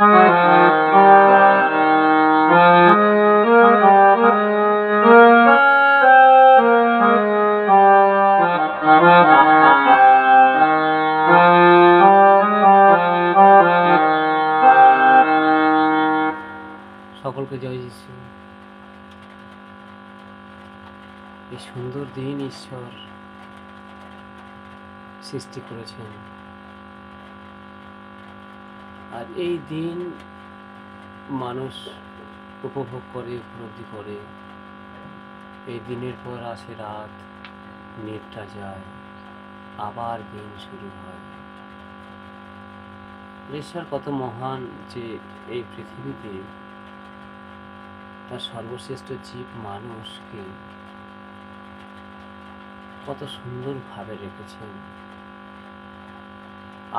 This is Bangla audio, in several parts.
সকলকে জয় যিশু। এই সুন্দর দিন ঈশ্বর সৃষ্টি করেছেন, আর এই দিন মানুষ উপভোগ করে, উপলব্ধি করে। এই দিনের পর আসে রাত, নেটটা যায়, আবার দিন শুরু হয়। ঈশ্বর কত মহান যে এই পৃথিবীতে তার সর্বশ্রেষ্ঠ জীব মানুষকে কত সুন্দরভাবে রেখেছেন।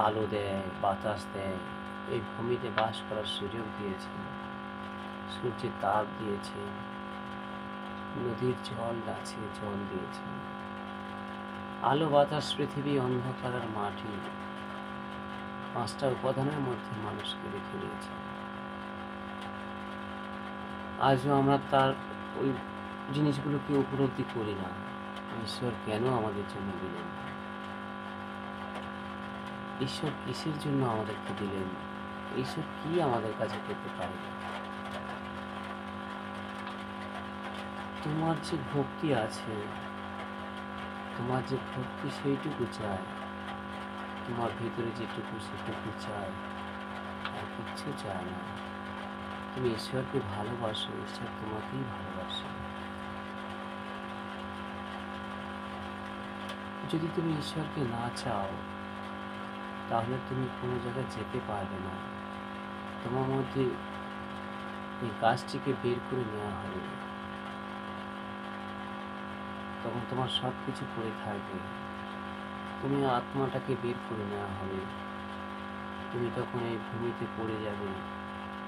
আলো দেয়, বাতাস দেয়, এই ভূমিতে বাস করার সুযোগ দিয়েছেন, সূর্যের তাপ দিয়েছেন, নদীর জল আছে, জল দিয়েছেন। আলো, বাতাস, পৃথিবী, অন্ধকার আর মাটি, পাঁচটা উপাদানের মধ্যে মানুষকে রেখে দিয়েছেন। আজও আমরা তার ওই জিনিসগুলোকে উপলব্ধি করি না। ঈশ্বর কেন আমাদের জন্য দিলেন? ঈশ্বর কিসের জন্য আমাদেরকে দিলেন? ঈশ্বর কি আমাদের কাছে পেতে পারে? তোমার যে ভক্তি আছে, তোমার যে ভক্তি সেইটুকু চায়, তোমার ভিতরে যেটুকু সেটুকু চায়, আর কিচ্ছু চায় না। তুমি ঈশ্বরকে ভালোবাসো, ঈশ্বর তোমাকেই ভালোবাসো। যদি তুমি ঈশ্বরকে না চাও, তাহলে তুমি কোনো জায়গায় যেতে পারবে না। তোমার মধ্যে এই গাছটিকে বের করে নেওয়া হবে, তখন তোমার সব কিছু পড়ে থাকবে। তুমি আত্মাটাকে বের করে নেওয়া হবে, তুমি তখন এই ভূমিতে পড়ে যাবে,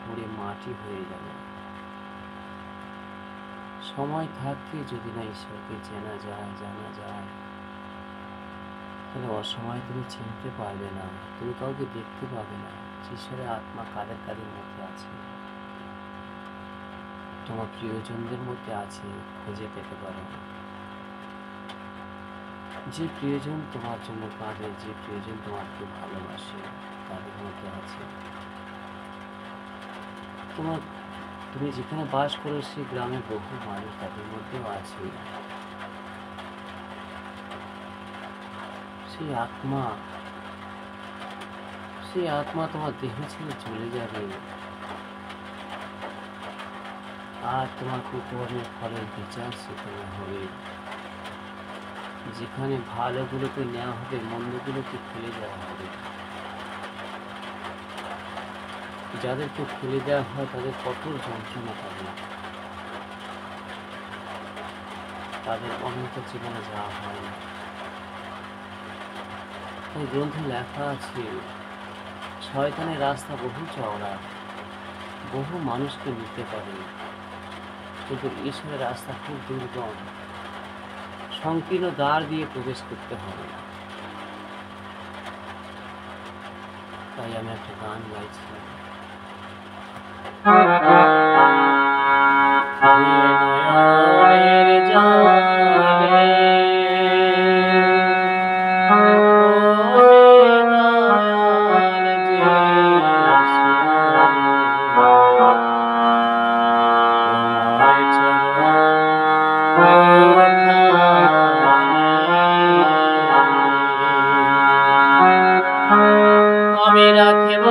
পড়ে মাটি হয়ে যাবে। সময় থাকতে যদি না ঈশ্বরকে জানা যায়, তাহলে অসময়ে তুমি চিনতে পারবে না, তুমি কাউকে দেখতে পাবে না ঈশ্বরের আত্মা কাদের কাদের মধ্যে আছে। তোমার প্রিয়জনদের মধ্যে আছে, খুঁজে পেতে পারো। যে প্রিয়জন তোমার জন্য কাঁদে, যে প্রিয়জন তোমাকে ভালোবাসে, তাদের মধ্যে আছে। তুমি যেখানে বাস করো সেই গ্রামে বহু মানুষ, তাদের মধ্যেও আছে সেই আত্মা তোমার দেহ ছেড়ে চলে যাবে, আর তোমার কুকর্মের ফলের বিচার সেখানে হবে। যেখানে ভালোগুলোকে নেওয়া হবে, মন্দগুলোকে ফেলে দেওয়া হবে। যাদেরকে ফেলে দেওয়া হয় তাদের কঠোর যন্ত্রণা পাবে, তাদের অনন্ত জীবনে যাওয়া হয় না। এই গ্রন্থে লেখা আছে, শয়তানের রাস্তা বহু চওড়া, বহু মানুষকে নিতে পারে, কিন্তু ঈশ্বরের রাস্তা খুব দুর্গম, সংকীর্ণ দ্বার দিয়ে প্রবেশ করতে হবে। তাই আমি একটা গান গাইছি। আমি রাখিব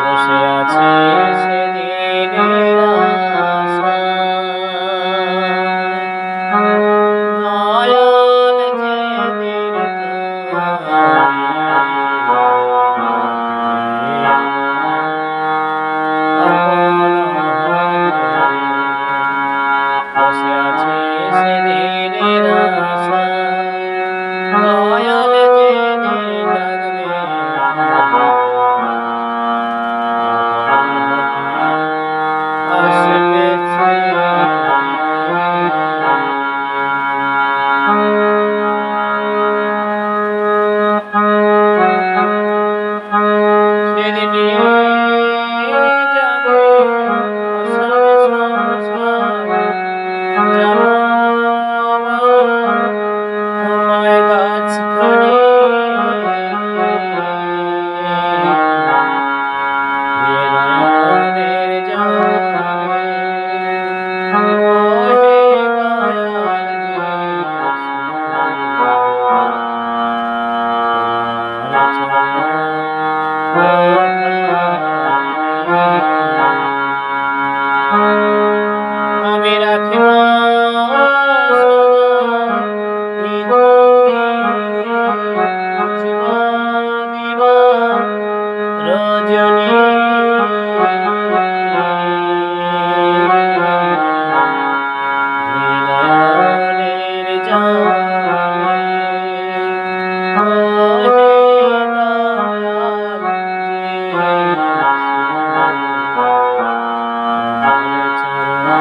বসে আছি সেদিনের আশায়, দয়াল যেদিন বসে আছি সেদিনের আশায়, দয়াল যেদিন ডাকবে আসবেছে। সেদিনই যাবে অসার সংসার, যাব তোমায় গাছখানি নয়নের জলে, ওহে দয়াল যিশু, তোমার আমি রাখিব সদা হৃদয়ে, বুঝব দিবা রজনী। নয়নের জলে, ওহে দয়াল যিশু, তোমার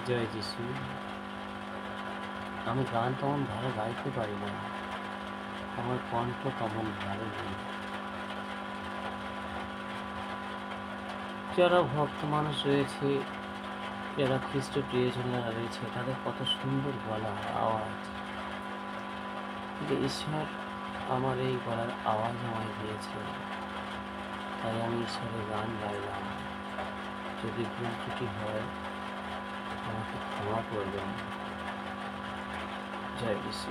জয় যিশু। আমি গান তেমন ভালো গাইতে পারি না, আমার কণ্ঠ তেমন ভালো নেই। যারা ভক্ত মানুষ রয়েছে, যারা খ্রিস্ট প্রিয়জনেরা রয়েছে, তাদের কত সুন্দর গলা আওয়াজ, কিন্তু ঈশ্বর আমার এই গলার আওয়াজ আমায় দিয়েছে, তাই আমি ঈশ্বরের গান গাইলাম। যদি ভুল ত্রুটি হয় আমাকে ক্ষমা করবেন। জয় যিশু।